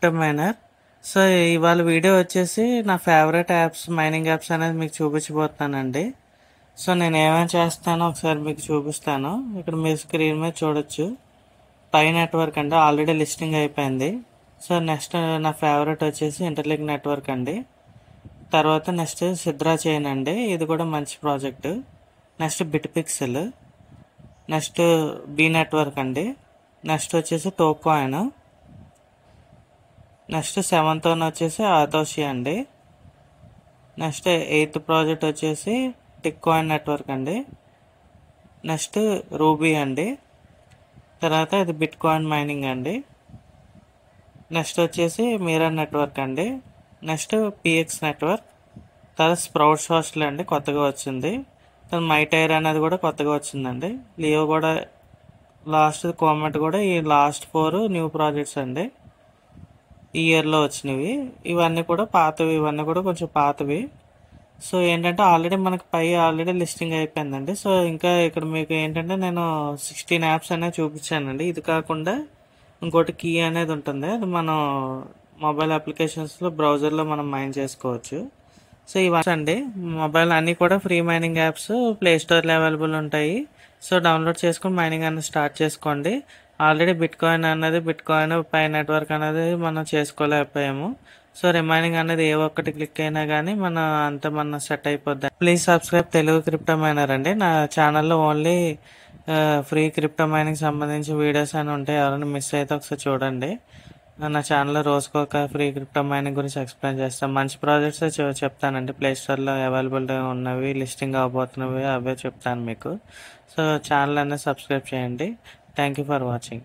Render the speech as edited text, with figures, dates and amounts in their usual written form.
Crypto miner. So, ఇవాళ video వచ్చేసి నా ఫేవరెట్ యాప్స్, మైనింగ్ యాప్స్ అనేది మీకు చూపించబోతున్నానండి. సో, నేను ఏమేమి చేస్తానో ఒకసారి మీకు చూపిస్తాను. ఇక్కడ మీరు స్క్రీన్ మీద చూడొచ్చు. పై నెట్వర్క్ అండి, ఆల్రెడీ లిస్టింగ్ అయిపోయింది. సో, నెక్స్ట్ నా ఫేవరెట్ వచ్చేసి ఇంటర్లింక్ నెట్వర్క్ అండి. తర్వాత నెక్స్ట్ సిద్రా చైన్ అండి, ఇది కూడా మంచి project. Next bit pixel, next Bee network అండి. నెక్స్ట్ వచ్చేసి టోకాయిన్. నెక్స్ట్ 7th వన్ వచ్చేసి ఆతోషి అండి. నెక్స్ట్ 8th ప్రాజెక్ట్ వచ్చేసి టిక్ కాయిన్ నెట్వర్క్ అండి. నెక్స్ట్ రూబీ అండి. తర్వాత ఇది బిట్ కాయిన్ మైనింగ్ అండి. నెక్స్ట్ వచ్చేసి మిరర్ నెట్వర్క్ అండి. Next PX network. తర్వాత స్ప్రౌట్ సోషల్ అండి, కొత్తగా వచ్చింది. తర్వాత మైటైర్ అనేది కూడా కొత్తగా వచ్చిందండి. లియో కూడా లాస్ట్, కామెంట్ కూడా ఈ లాస్ట్ 4 న్యూ ప్రాజెక్ట్స్ అండి, ఈ ఇయర్లో వచ్చినవి. ఇవన్నీ కూడా పాతవి, ఇవన్నీ కూడా కొంచెం పాతవి. సో ఏంటంటే ఆల్రెడీ మనకి ఆల్రెడీ లిస్టింగ్ అయిపోయిందండి. సో ఇంకా ఇక్కడ మీకు ఏంటంటే నేను 16 యాప్స్ అనేవి చూపించానండి. ఇది కాకుండా ఇంకోటి కీ అనేది ఉంటుంది, అది మనం మొబైల్ అప్లికేషన్స్లో బ్రౌజర్లో మనం మైన్ చేసుకోవచ్చు. సో ఇవన్నీ అండి, మొబైల్ అన్నీ కూడా ఫ్రీ మైనింగ్ యాప్స్ ప్లే స్టోర్లో అవైలబుల్ ఉంటాయి. సో డౌన్లోడ్ చేసుకుని మైనింగ్ అనేది స్టార్ట్ చేసుకోండి. Already bit coin pi network అనేది మనం చేసుకోలేకపోయాము. సో రిమైనింగ్ అనేది ఏ ఒక్కటి క్లిక్ అయినా కానీ మన సెట్ అయిపోద్ది. Please subscribe Telugu crypto miner అండి. నా ఛానల్లో ఓన్లీ ఫ్రీ క్రిప్టో మైనింగ్ సంబంధించి వీడియోస్ అని ఉంటాయి. ఎవరైనా మిస్ అయితే ఒకసారి చూడండి. నా ఛానల్లో రోజుకు ఒక ఫ్రీ క్రిప్టో మైనింగ్ గురించి ఎక్స్ప్లెయిన్ చేస్తాను. మంచి ప్రాజెక్ట్స్ చెప్తానండి, ప్లే స్టోర్లో అవైలబుల్ ఉన్నవి, లిస్టింగ్ అవబోతున్నవి అవే చెప్తాను మీకు. సో ఛానల్ అనేది సబ్స్క్రైబ్ చేయండి. Thank you for watching.